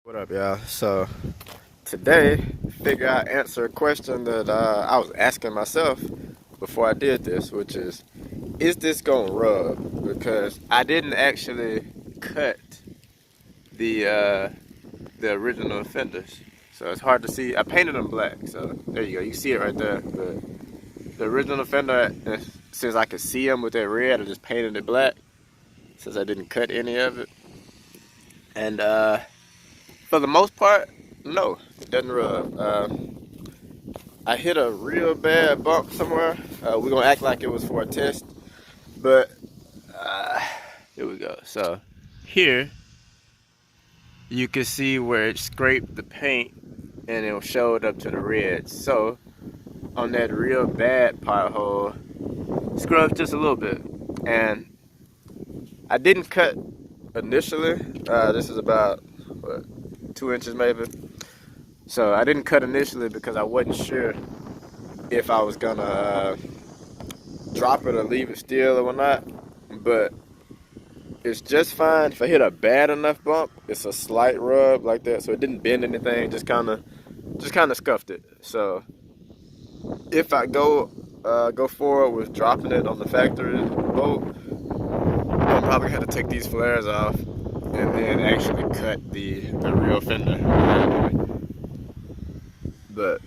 What up, y'all? So today, figure I answer a question that I was asking myself before I did this, which is this gonna rub? Because I didn't actually cut the uh, the original fenders, so it's hard to see. I painted them black, so there you go. You see it right there. But the original fender, since I could see them with that red, I just painted it black since I didn't cut any of it. And for the most part, no, it doesn't rub. I hit a real bad bump somewhere. We're gonna act like it was for a test, but here we go. So here you can see where it scraped the paint and it showed up to the red. So on that real bad pothole, scrubbed just a little bit, and I didn't cut initially. This is about what, 2 inches maybe. So I didn't cut initially because I wasn't sure if I was gonna drop it or leave it still or not. But it's just fine. If I hit a bad enough bump, it's a slight rub like that, so it didn't bend anything. Just kind of scuffed it. So if I go forward with dropping it on the factory bolt, I'm probably gonna have to take these flares off and then actually cut the real fender. But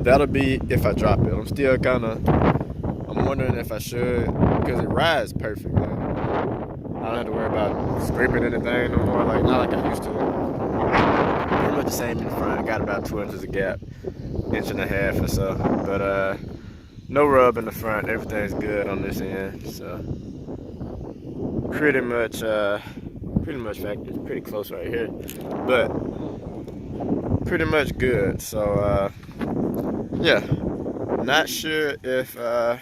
that'll be if I drop it. I'm wondering if I should, because it rides perfect. Like, I don't have to worry about scraping anything no more. Like, not like I used to. Pretty much the same in front. I got about 2 inches of gap, inch and a half or so. But no rub in the front. Everything's good on this end. So pretty much factory. Pretty close right here, but pretty much good. So yeah, not sure if I'm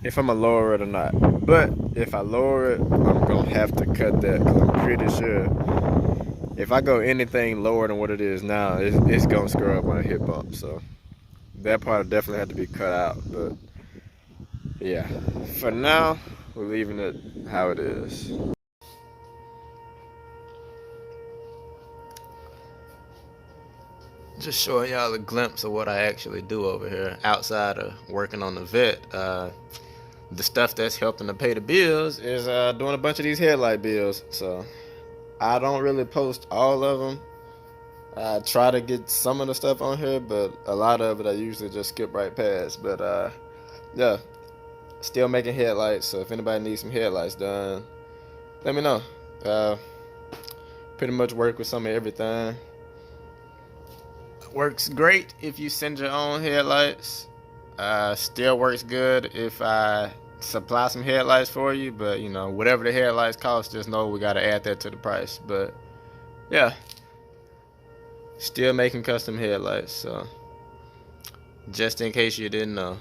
gonna lower it or not. But if I lower it, I'm gonna have to cut that, because I'm pretty sure if I go anything lower than what it is now, it's gonna screw up when I hit bump. So that part will definitely have to be cut out. But yeah, for now, we're leaving it how it is. Just showing y'all a glimpse of what I actually do over here outside of working on the vet. The stuff that's helping to pay the bills is doing a bunch of these headlight bills. So I don't really post all of them. I try to get some of the stuff on here, but a lot of it I usually just skip right past. But yeah, still making headlights. So if anybody needs some headlights done, let me know. Pretty much work with some of everything. Works great if you send your own headlights. Still works good if I supply some headlights for you, but you know, whatever the headlights cost, just know we gotta add that to the price. But yeah, still making custom headlights, so just in case you didn't know.